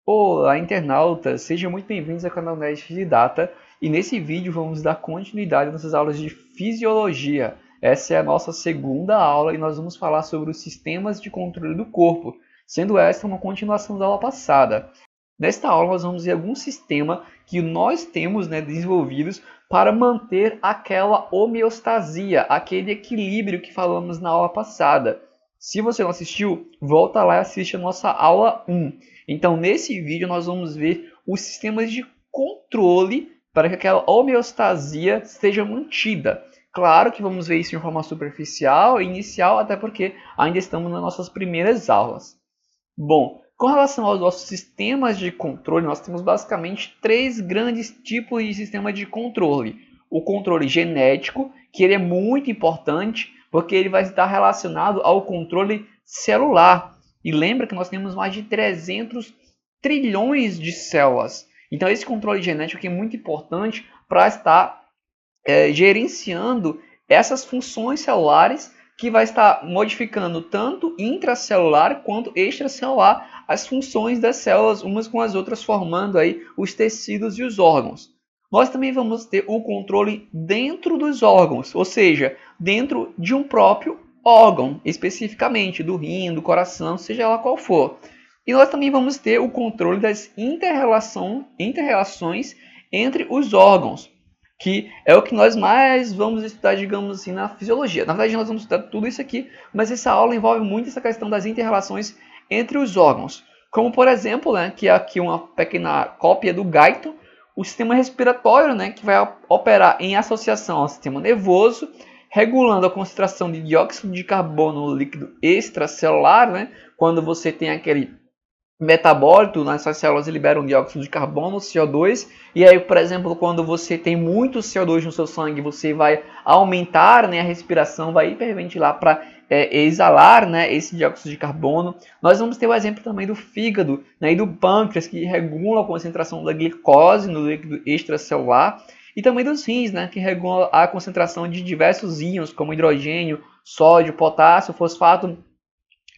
Olá, internautas! Sejam muito bem-vindos ao canal Nerd de Data e nesse vídeo vamos dar continuidade às nossas aulas de Fisiologia. Essa é a nossa segunda aula e nós vamos falar sobre os sistemas de controle do corpo, sendo esta uma continuação da aula passada. Nesta aula nós vamos ver algum sistema que nós temos desenvolvidos para manter aquela homeostasia, aquele equilíbrio que falamos na aula passada. Se você não assistiu, volta lá e assiste a nossa aula 1. Então, nesse vídeo, nós vamos ver os sistemas de controle para que aquela homeostasia seja mantida. Claro que vamos ver isso de forma superficial e inicial, até porque ainda estamos nas nossas primeiras aulas. Bom, com relação aos nossos sistemas de controle, nós temos basicamente três grandes tipos de sistema de controle. O controle genético, que ele é muito importante, porque ele vai estar relacionado ao controle celular. E lembra que nós temos mais de 300 trilhões de células. Então esse controle genético é muito importante para estar gerenciando essas funções celulares que vai estar modificando tanto intracelular quanto extracelular as funções das células umas com as outras, formando aí os tecidos e os órgãos. Nós também vamos ter o controle dentro dos órgãos, ou seja, dentro de um próprio órgão, especificamente do rim, do coração, seja lá qual for. E nós também vamos ter o controle das inter-relações entre os órgãos, que é o que nós mais vamos estudar, digamos assim, na fisiologia. Na verdade, nós vamos estudar tudo isso aqui, mas essa aula envolve muito essa questão das inter-relações entre os órgãos. Como, por exemplo, que é aqui uma pequena cópia do Guyton, o sistema respiratório, que vai operar em associação ao sistema nervoso, regulando a concentração de dióxido de carbono no líquido extracelular, quando você tem aquele metabólito, suas células liberam dióxido de carbono, CO2, e aí, por exemplo, quando você tem muito CO2 no seu sangue, você vai aumentar a respiração, vai hiperventilar para exalar esse dióxido de carbono. Nós vamos ter o exemplo também do fígado e do pâncreas, que regulam a concentração da glicose no líquido extracelular, e também dos rins, que regulam a concentração de diversos íons, como hidrogênio, sódio, potássio, fosfato,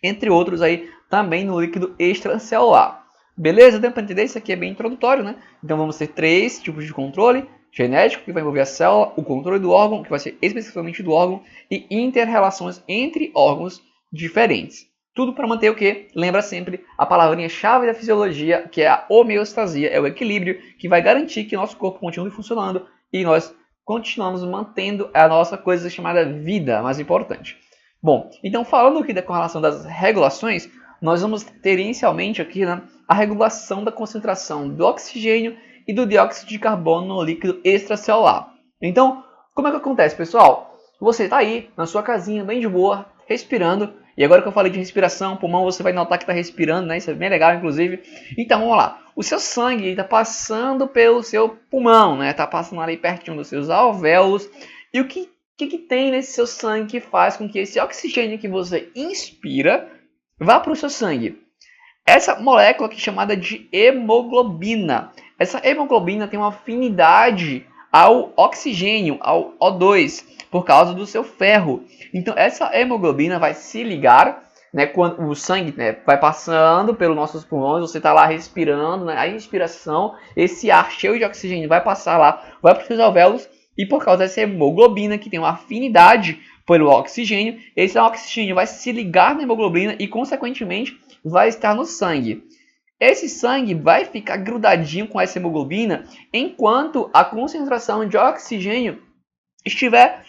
entre outros aí também no líquido extracelular. Beleza? Deu para entender? Isso aqui é bem introdutório, Então vamos ter três tipos de controle: genético, que vai envolver a célula, o controle do órgão, que vai ser especificamente do órgão, e inter-relações entre órgãos diferentes. Tudo para manter o quê? Lembra sempre a palavrinha-chave da fisiologia, que é a homeostasia, é o equilíbrio que vai garantir que nosso corpo continue funcionando e nós continuamos mantendo a nossa coisa chamada vida, mais importante. Bom, então falando aqui com relação das regulações, nós vamos ter inicialmente aqui a regulação da concentração do oxigênio e do dióxido de carbono no líquido extracelular. Então, como é que acontece, pessoal? Você está aí na sua casinha, bem de boa, respirando. E agora que eu falei de respiração, pulmão, você vai notar que está respirando, Isso é bem legal, inclusive. Então, vamos lá. O seu sangue está passando pelo seu pulmão, Está passando ali pertinho dos seus alvéolos. E o que tem nesse seu sangue que faz com que esse oxigênio que você inspira vá para o seu sangue? Essa molécula aqui chamada de hemoglobina. Essa hemoglobina tem uma afinidade ao oxigênio, ao O2, por causa do seu ferro. Então essa hemoglobina vai se ligar, quando o sangue vai passando pelos nossos pulmões, você está lá respirando, a inspiração, esse ar cheio de oxigênio vai passar lá, vai para os seus alvéolos, e por causa dessa hemoglobina que tem uma afinidade pelo oxigênio, esse oxigênio vai se ligar na hemoglobina e, consequentemente, vai estar no sangue. Esse sangue vai ficar grudadinho com essa hemoglobina enquanto a concentração de oxigênio estiver,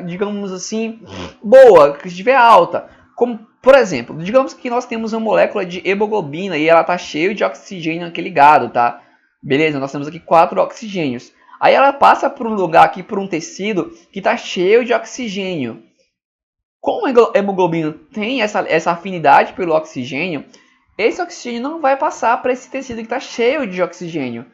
digamos assim, boa, que estiver alta. Como, por exemplo, digamos que nós temos uma molécula de hemoglobina e ela está cheia de oxigênio aqui ligado, tá? Beleza, nós temos aqui 4 oxigênios. Aí ela passa por um lugar aqui, por um tecido que está cheio de oxigênio. Como a hemoglobina tem essa afinidade pelo oxigênio, esse oxigênio não vai passar para esse tecido que está cheio de oxigênio.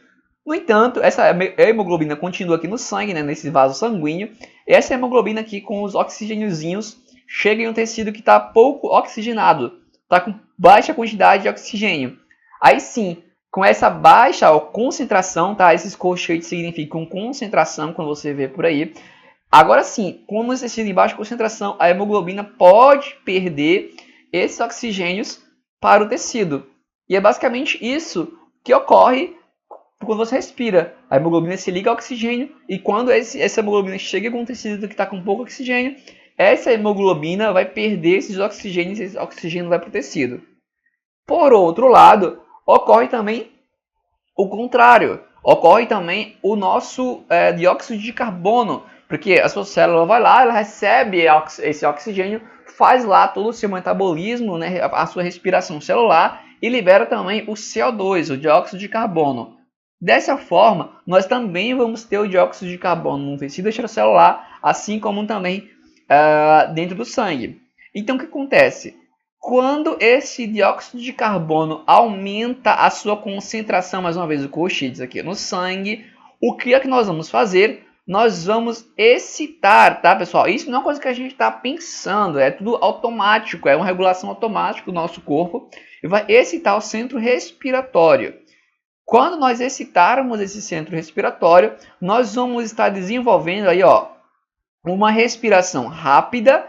No entanto, essa hemoglobina continua aqui no sangue, nesse vaso sanguíneo. E essa hemoglobina aqui com os oxigêniozinhos chega em um tecido que está pouco oxigenado, está com baixa quantidade de oxigênio. Aí sim, com essa baixa concentração, tá? Esses colchetes significam concentração quando você vê por aí. Agora sim, como esse tecido em baixa concentração, a hemoglobina pode perder esses oxigênios para o tecido. E é basicamente isso que ocorre quando você respira. A hemoglobina se liga ao oxigênio e quando essa hemoglobina chega com um tecido que está com pouco oxigênio, essa hemoglobina vai perder esses oxigênios e esse oxigênio vai para o tecido. Por outro lado, ocorre também o contrário. Ocorre também o nosso dióxido de carbono, porque a sua célula vai lá, ela recebe esse oxigênio, faz lá todo o seu metabolismo, né, a sua respiração celular e libera também o CO2, o dióxido de carbono. Dessa forma, nós também vamos ter o dióxido de carbono no tecido extracelular, assim como também dentro do sangue. Então, o que acontece? Quando esse dióxido de carbono aumenta a sua concentração, mais uma vez o colchicas aqui no sangue, o que é que nós vamos fazer? Nós vamos excitar, tá, pessoal? Isso não é uma coisa que a gente está pensando, é tudo automático, é uma regulação automática do nosso corpo e vai excitar o centro respiratório. Quando nós excitarmos esse centro respiratório, nós vamos estar desenvolvendo aí, ó, uma respiração rápida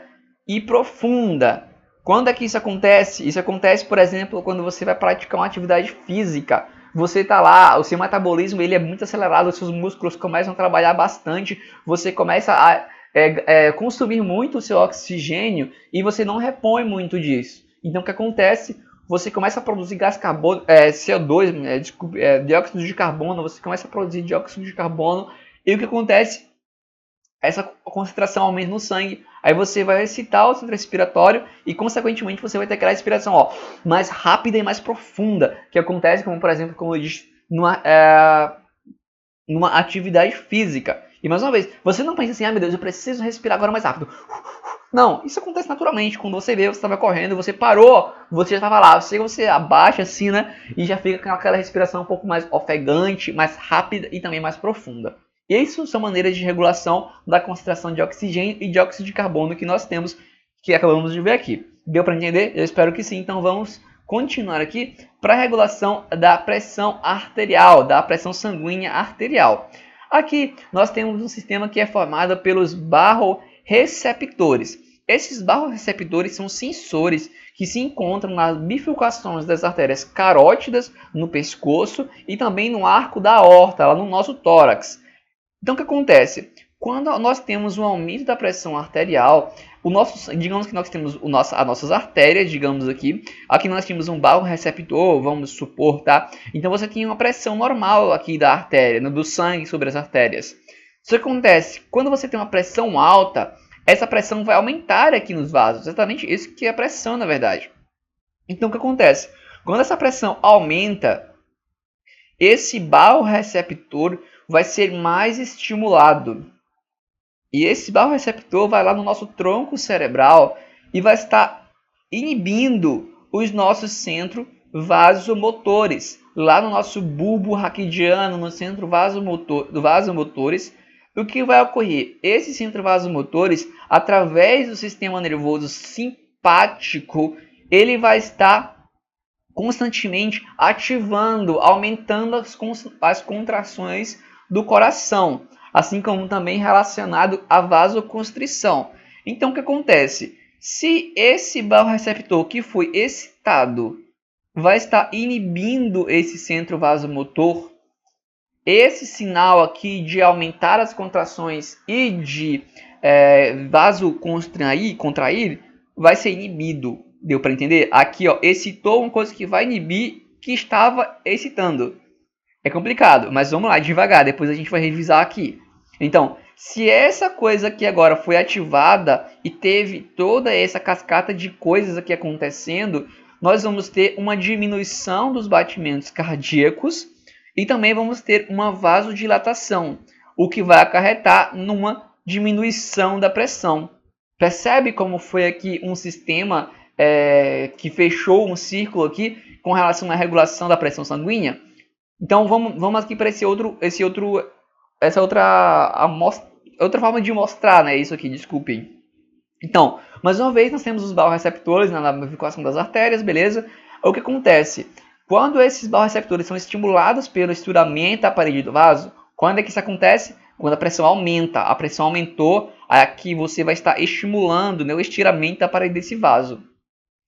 e profunda. Quando é que isso acontece? Isso acontece, por exemplo, quando você vai praticar uma atividade física. Você está lá, o seu metabolismo ele é muito acelerado, os seus músculos começam a trabalhar bastante, você começa a consumir muito o seu oxigênio e você não repõe muito disso. Então o que acontece? Você começa a produzir gás carbono, CO2, dióxido de carbono, você começa a produzir dióxido de carbono e o que acontece? Essa concentração aumenta no sangue, aí você vai excitar o centro respiratório e, consequentemente, você vai ter aquela respiração mais rápida e mais profunda, que acontece, como por exemplo, como eu disse, numa atividade física. E mais uma vez, você não pensa assim, meu Deus, eu preciso respirar agora mais rápido. Não, isso acontece naturalmente. Quando você vê, você estava correndo, você parou, você já estava lá. Você abaixa assim, né? E já fica com aquela respiração um pouco mais ofegante, mais rápida e também mais profunda. E isso são maneiras de regulação da concentração de oxigênio e dióxido de carbono que nós temos, que acabamos de ver aqui. Deu para entender? Eu espero que sim. Então vamos continuar aqui para a regulação da pressão arterial, da pressão sanguínea arterial. Aqui nós temos um sistema que é formado pelos barroreceptores. Esses barroreceptores são sensores que se encontram nas bifurcações das artérias carótidas no pescoço e também no arco da aorta, lá no nosso tórax. Então, o que acontece? Quando nós temos um aumento da pressão arterial, digamos que nós temos as nossas artérias, digamos aqui nós temos um barroreceptor, vamos supor, tá? Então, você tem uma pressão normal aqui da artéria, do sangue sobre as artérias. Isso acontece, quando você tem uma pressão alta, essa pressão vai aumentar aqui nos vasos, exatamente isso que é a pressão, na verdade. Então, o que acontece? Quando essa pressão aumenta, esse barroreceptor vai ser mais estimulado. E esse barroreceptor vai lá no nosso tronco cerebral e vai estar inibindo os nossos centros vasomotores. Lá no nosso bulbo raquidiano, no centro vasomotores, o que vai ocorrer? Esses centros vasomotores, através do sistema nervoso simpático, ele vai estar constantemente ativando, aumentando as contrações do coração, assim como também relacionado à vasoconstrição. Então, o que acontece? Se esse barroreceptor que foi excitado vai estar inibindo esse centro vasomotor, esse sinal aqui de aumentar as contrações e de contrair, vai ser inibido. Deu para entender? Aqui, ó, excitou uma coisa que vai inibir que estava excitando. É complicado, mas vamos lá, devagar, depois a gente vai revisar aqui. Então, se essa coisa aqui agora foi ativada e teve toda essa cascata de coisas aqui acontecendo, nós vamos ter uma diminuição dos batimentos cardíacos e também vamos ter uma vasodilatação, o que vai acarretar numa diminuição da pressão. Percebe como foi aqui um sistema que fechou um círculo aqui com relação à regulação da pressão sanguínea? Então vamos aqui para essa outra forma de mostrar, né? Isso aqui, desculpem. Então, mais uma vez nós temos os barroreceptores na bifurcação das artérias, beleza? O que acontece? Quando esses barroreceptores são estimulados pelo estiramento da parede do vaso, quando é que isso acontece? Quando a pressão aumenta. A pressão aumentou, aqui você vai estar estimulando, né, o estiramento da parede desse vaso.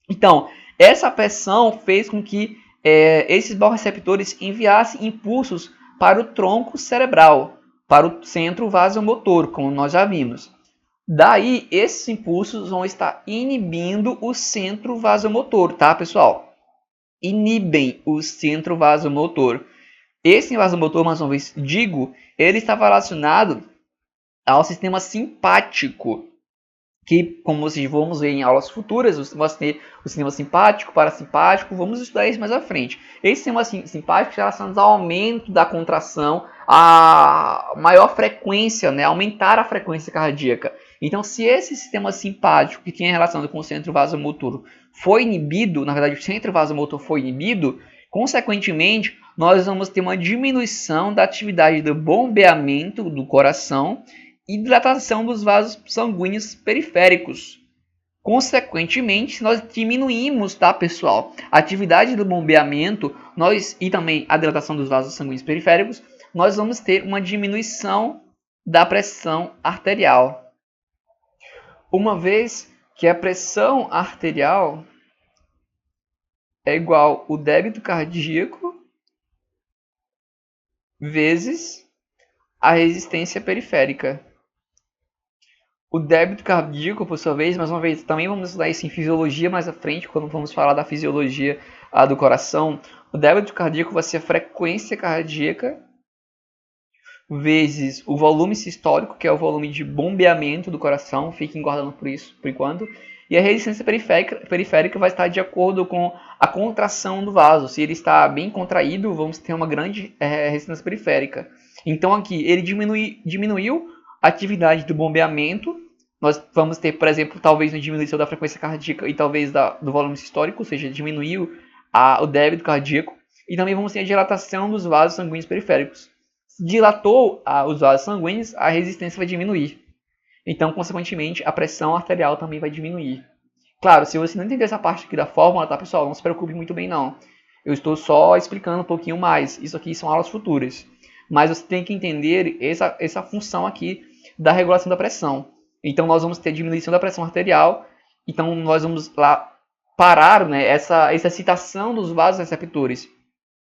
Então, essa pressão fez com que esses barroreceptores enviassem impulsos para o tronco cerebral, para o centro vasomotor, como nós já vimos. Daí, esses impulsos vão estar inibindo o centro vasomotor, tá, pessoal? Inibem o centro vasomotor. Esse vasomotor, mais uma vez digo, ele está relacionado ao sistema simpático, que, como vocês vamos ver em aulas futuras, você ter o sistema simpático, parasimpático, vamos estudar isso mais à frente. Esse sistema simpático está relacionado ao aumento da contração, a maior frequência, né, aumentar a frequência cardíaca. Então, se esse sistema simpático, que tinha relação com o centro vasomotor, foi inibido, na verdade o centro vasomotor foi inibido, consequentemente, nós vamos ter uma diminuição da atividade do bombeamento do coração e dilatação dos vasos sanguíneos periféricos. Consequentemente, se nós diminuímos, tá, pessoal, a atividade do bombeamento e também a dilatação dos vasos sanguíneos periféricos, nós vamos ter uma diminuição da pressão arterial. Uma vez que a pressão arterial é igual ao débito cardíaco vezes a resistência periférica. O débito cardíaco, por sua vez, mais uma vez, também vamos estudar isso em fisiologia mais à frente, quando vamos falar da fisiologia do coração. O débito cardíaco vai ser a frequência cardíaca vezes o volume sistólico, que é o volume de bombeamento do coração, fiquem guardando por isso por enquanto, e a resistência periférica vai estar de acordo com a contração do vaso. Se ele está bem contraído, vamos ter uma grande resistência periférica. Então aqui ele diminuiu a atividade do bombeamento, nós vamos ter, por exemplo, talvez uma diminuição da frequência cardíaca e talvez do volume sistólico, ou seja, diminuiu o débito cardíaco, e também vamos ter a dilatação dos vasos sanguíneos periféricos. Dilatou os vasos sanguíneos, a resistência vai diminuir. Então, consequentemente, a pressão arterial também vai diminuir. Claro, se você não entender essa parte aqui da fórmula, tá, pessoal? Não se preocupe muito bem, não. Eu estou só explicando um pouquinho mais. Isso aqui são aulas futuras. Mas você tem que entender essa função aqui da regulação da pressão. Então, nós vamos ter diminuição da pressão arterial. Então, nós vamos lá parar, né, essa excitação dos vasos receptores.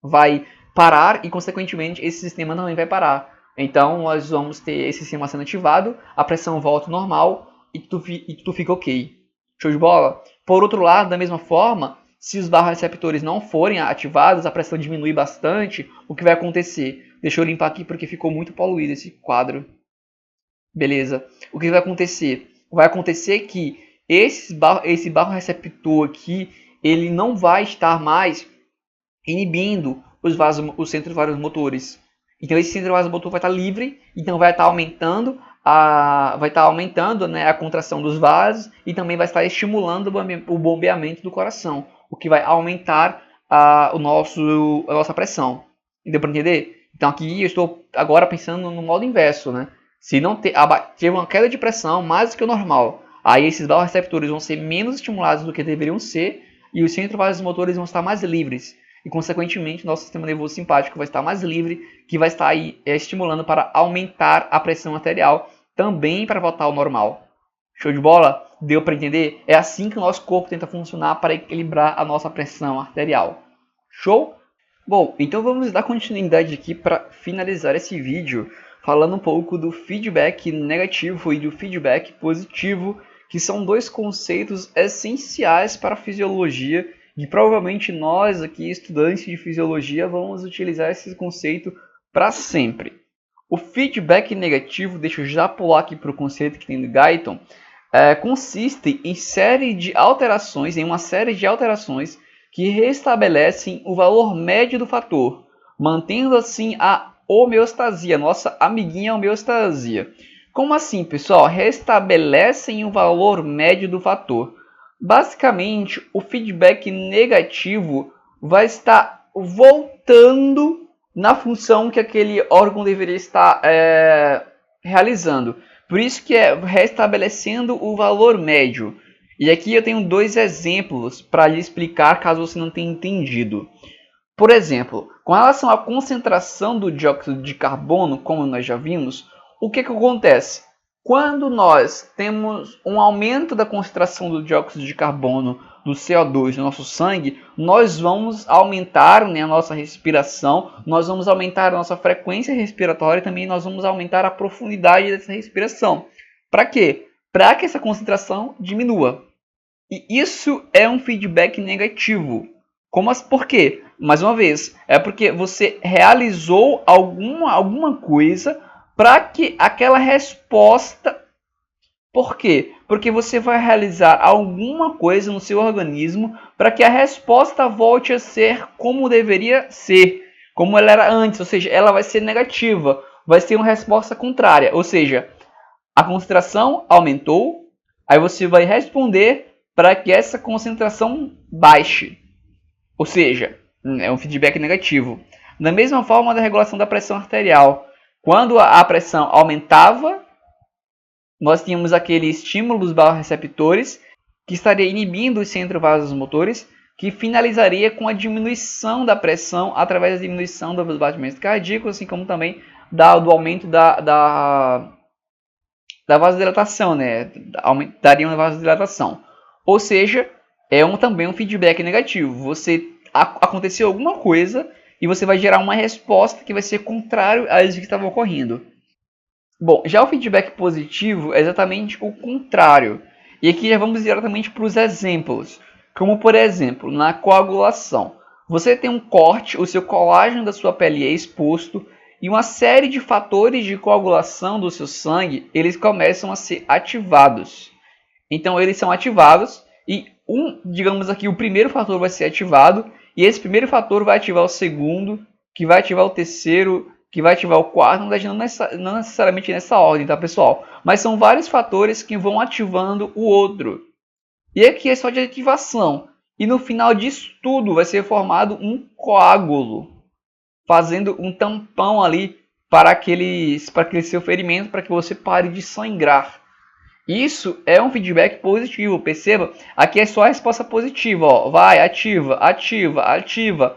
Vai parar e, consequentemente, esse sistema também vai parar. Então, nós vamos ter esse sistema sendo ativado, a pressão volta ao normal e tudo fica ok. Show de bola? Por outro lado, da mesma forma, se os barroreceptores não forem ativados, a pressão diminui bastante, o que vai acontecer? Deixa eu limpar aqui porque ficou muito poluído esse quadro. Beleza. O que vai acontecer? Vai acontecer que esse barroreceptor aqui, ele não vai estar mais inibindo os centros vasomotores. Então esse centro vasomotor vai estar livre, então vai estar aumentando né, a contração dos vasos e também vai estar estimulando o bombeamento do coração, o que vai aumentar a nossa pressão. Deu para entender? Então aqui eu estou agora pensando no modo inverso, né? Se não teve uma queda de pressão mais do que o normal, aí esses barroreceptores vão ser menos estimulados do que deveriam ser e os centros vasomotores vão estar mais livres. E, consequentemente, nosso sistema nervoso simpático vai estar mais livre, que vai estar aí estimulando para aumentar a pressão arterial, também para voltar ao normal. Show de bola? Deu para entender? É assim que o nosso corpo tenta funcionar para equilibrar a nossa pressão arterial. Show? Bom, então vamos dar continuidade aqui para finalizar esse vídeo, falando um pouco do feedback negativo e do feedback positivo, que são dois conceitos essenciais para a fisiologia. E provavelmente nós aqui, estudantes de fisiologia, vamos utilizar esse conceito para sempre. O feedback negativo, deixa eu já pular aqui para o conceito que tem do Guyton, consiste em uma série de alterações que restabelecem o valor médio do fator, mantendo assim a homeostasia, nossa amiguinha homeostasia. Como assim, pessoal? Restabelecem o valor médio do fator. Basicamente, o feedback negativo vai estar voltando na função que aquele órgão deveria estar realizando. Por isso que é restabelecendo o valor médio. E aqui eu tenho dois exemplos para lhe explicar caso você não tenha entendido. Por exemplo, com relação à concentração do dióxido de carbono, como nós já vimos, o que acontece? Quando nós temos um aumento da concentração do dióxido de carbono do CO2 no nosso sangue, nós vamos aumentar, né, a nossa respiração, nós vamos aumentar a nossa frequência respiratória e também nós vamos aumentar a profundidade dessa respiração. Para quê? Para que essa concentração diminua. E isso é um feedback negativo. Por quê? Mais uma vez, é porque você realizou alguma coisa para que aquela resposta... Por quê? Porque você vai realizar alguma coisa no seu organismo para que a resposta volte a ser como deveria ser, como ela era antes, ou seja, ela vai ser negativa, vai ser uma resposta contrária, ou seja, a concentração aumentou, aí você vai responder para que essa concentração baixe, ou seja, é um feedback negativo. Da mesma forma da regulação da pressão arterial, quando a pressão aumentava, nós tínhamos aquele estímulo dos barroreceptores que estaria inibindo os centrovasomotores, que finalizaria com a diminuição da pressão através da diminuição dos batimentos cardíacos, assim como também do aumento da vasodilatação, né? Aumentaria a vasodilatação. Ou seja, também um feedback negativo. Aconteceu alguma coisa e você vai gerar uma resposta que vai ser contrário a isso que estava ocorrendo. Bom, já o feedback positivo é exatamente o contrário. E aqui já vamos diretamente para os exemplos. Como, por exemplo, na coagulação. Você tem um corte, o seu colágeno da sua pele é exposto e uma série de fatores de coagulação do seu sangue, eles começam a ser ativados. Então, eles são ativados e, digamos aqui, o primeiro fator vai ser ativado e esse primeiro fator vai ativar o segundo, que vai ativar o terceiro, que vai ativar o quarto, não necessariamente nessa ordem, tá, pessoal? Mas são vários fatores que vão ativando o outro. E aqui é só de ativação. E no final disso tudo vai ser formado um coágulo, fazendo um tampão ali para aquele seu ferimento, para que você pare de sangrar. Isso é um feedback positivo, perceba? Aqui é só a resposta positiva, ó. Vai, ativa, ativa, ativa,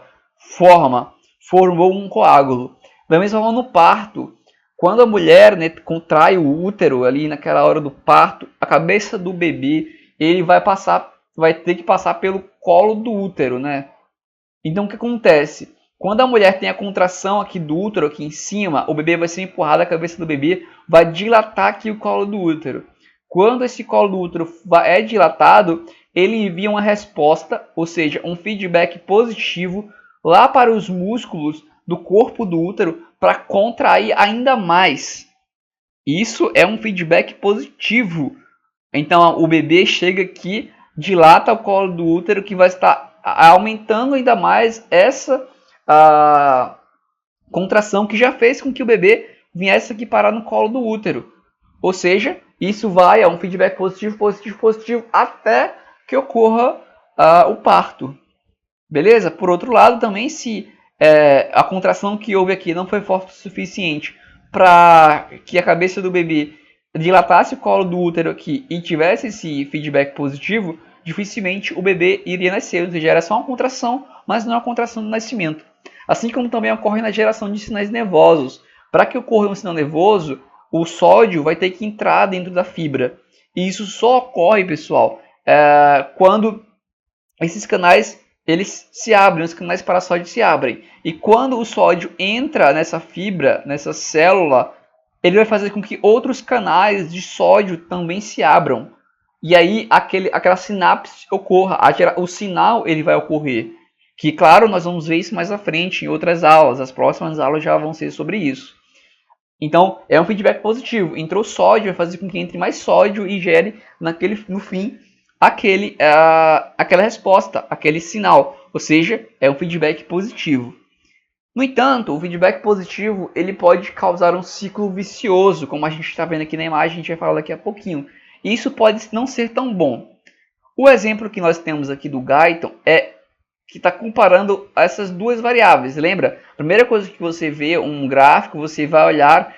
formou um coágulo. Da mesma forma no parto, quando a mulher, né, contrai o útero ali naquela hora do parto, a cabeça do bebê ele vai ter que passar pelo colo do útero, né? Então o que acontece? Quando a mulher tem a contração aqui do útero, aqui em cima, o bebê vai ser empurrado, a cabeça do bebê vai dilatar aqui o colo do útero. Quando esse colo do útero é dilatado, ele envia uma resposta, ou seja, um feedback positivo lá para os músculos do corpo do útero para contrair ainda mais. Isso é um feedback positivo. Então o bebê chega aqui, dilata o colo do útero, que vai estar aumentando ainda mais essa contração que já fez com que o bebê viesse aqui parar no colo do útero. Ou seja, isso vai a um feedback positivo, positivo, positivo, até que ocorra o parto. Beleza? Por outro lado, também se a contração que houve aqui não foi forte o suficiente para que a cabeça do bebê dilatasse o colo do útero aqui e tivesse esse feedback positivo, dificilmente o bebê iria nascer. Ou seja, era só uma contração, mas não é uma contração do nascimento. Assim como também ocorre na geração de sinais nervosos. Para que ocorra um sinal nervoso, o sódio vai ter que entrar dentro da fibra. E isso só ocorre, pessoal, quando esses canais eles se abrem, os canais parassódios se abrem. E quando o sódio entra nessa fibra, nessa célula, ele vai fazer com que outros canais de sódio também se abram. E aí aquela sinapse ocorra, o sinal ele vai ocorrer. Que, claro, nós vamos ver isso mais à frente em outras aulas. As próximas aulas já vão ser sobre isso. Então, é um feedback positivo. Entrou sódio, vai fazer com que entre mais sódio e gere, no fim, aquela resposta, aquele sinal. Ou seja, é um feedback positivo. No entanto, o feedback positivo ele pode causar um ciclo vicioso, como a gente está vendo aqui na imagem, a gente vai falar daqui a pouquinho. E isso pode não ser tão bom. O exemplo que nós temos aqui do Guyton é que está comparando essas duas variáveis. Lembra? A primeira coisa que você vê um gráfico, você vai olhar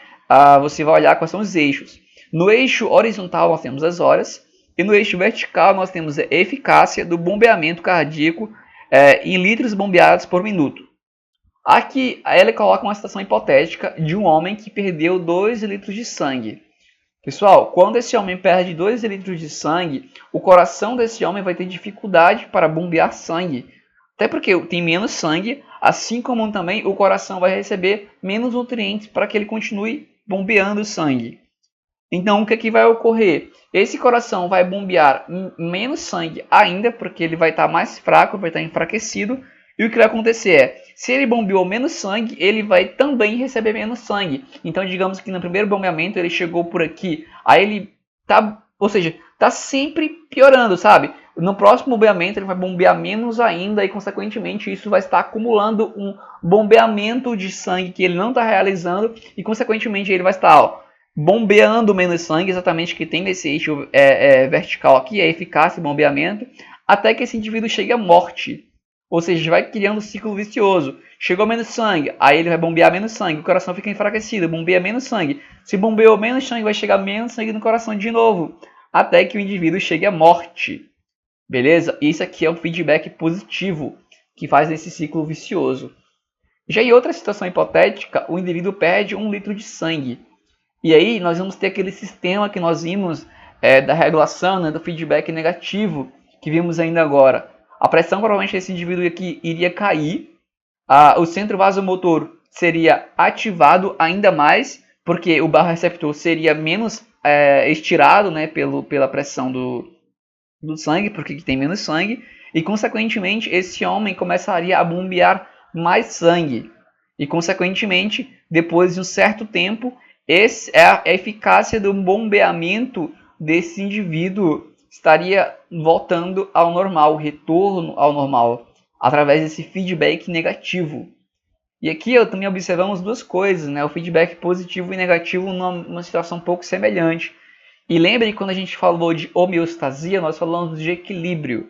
quais são os eixos. No eixo horizontal nós temos as horas e no eixo vertical nós temos a eficácia do bombeamento cardíaco em litros bombeados por minuto. Aqui ela coloca uma situação hipotética de um homem que perdeu 2 litros de sangue. Pessoal, quando esse homem perde 2 litros de sangue, o coração desse homem vai ter dificuldade para bombear sangue. Até porque tem menos sangue, assim como também o coração vai receber menos nutrientes para que ele continue bombeando sangue. Então, o que, que vai ocorrer? Esse coração vai bombear menos sangue ainda, porque ele vai estar mais fraco, vai estar enfraquecido. E o que vai acontecer é, se ele bombeou menos sangue, ele vai também receber menos sangue. Então, digamos que no primeiro bombeamento ele chegou por aqui, aí ele tá, ou seja, tá sempre piorando, sabe? No próximo bombeamento ele vai bombear menos ainda e, consequentemente, isso vai estar acumulando um bombeamento de sangue que ele não está realizando e, consequentemente, ele vai estar bombeando menos sangue, exatamente que tem nesse eixo vertical aqui, a eficácia e bombeamento, até que esse indivíduo chegue à morte. Ou seja, vai criando um ciclo vicioso. Chegou menos sangue, aí ele vai bombear menos sangue, o coração fica enfraquecido, bombeia menos sangue. Se bombeou menos sangue, vai chegar menos sangue no coração de novo, até que o indivíduo chegue à morte. Beleza? Isso aqui é um feedback positivo, que faz esse ciclo vicioso. Já em outra situação hipotética, o indivíduo perde 1 litro de sangue. E aí nós vamos ter aquele sistema que nós vimos da regulação, né, do feedback negativo, que vimos ainda agora. A pressão provavelmente desse indivíduo aqui iria cair, o centro vasomotor seria ativado ainda mais, porque o barroreceptor seria menos estirado, né, pela pressão do sangue, porque tem menos sangue, e consequentemente esse homem começaria a bombear mais sangue. E consequentemente, depois de um certo tempo, a eficácia do bombeamento desse indivíduo estaria voltando ao normal, retorno ao normal, através desse feedback negativo. E aqui também observamos duas coisas, né? O feedback positivo e negativo numa situação um pouco semelhante. E lembre que quando a gente falou de homeostasia, nós falamos de equilíbrio.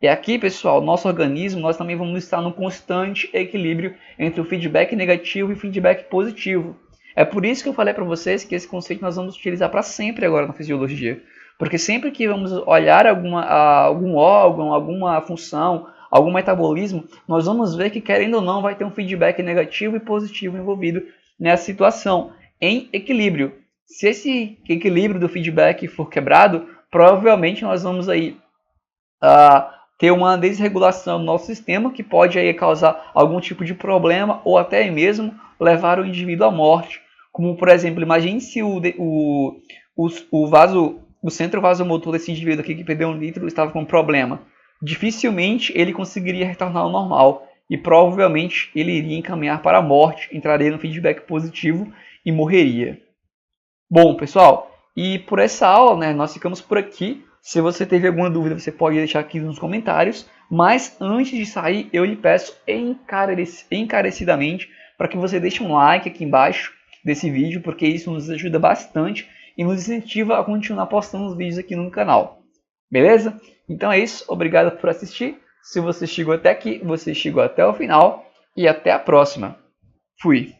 E aqui, pessoal, nosso organismo, nós também vamos estar num constante equilíbrio entre o feedback negativo e o feedback positivo. É por isso que eu falei para vocês que esse conceito nós vamos utilizar para sempre agora na fisiologia. Porque sempre que vamos olhar algum órgão, alguma função, algum metabolismo, nós vamos ver que, querendo ou não, vai ter um feedback negativo e positivo envolvido nessa situação, em equilíbrio. Se esse equilíbrio do feedback for quebrado, provavelmente nós vamos aí ter uma desregulação no nosso sistema que pode aí causar algum tipo de problema ou até mesmo levar o indivíduo à morte. Como, por exemplo, imagine se o centro vasomotor desse indivíduo aqui que perdeu 1 litro estava com um problema. Dificilmente ele conseguiria retornar ao normal e provavelmente ele iria encaminhar para a morte, entraria no feedback positivo e morreria. Bom, pessoal, e por essa aula, né, nós ficamos por aqui. Se você teve alguma dúvida, você pode deixar aqui nos comentários. Mas antes de sair, eu lhe peço encarecidamente para que você deixe um like aqui embaixo desse vídeo, porque isso nos ajuda bastante e nos incentiva a continuar postando os vídeos aqui no canal. Beleza? Então é isso. Obrigado por assistir. Se você chegou até aqui, você chegou até o final. E até a próxima. Fui!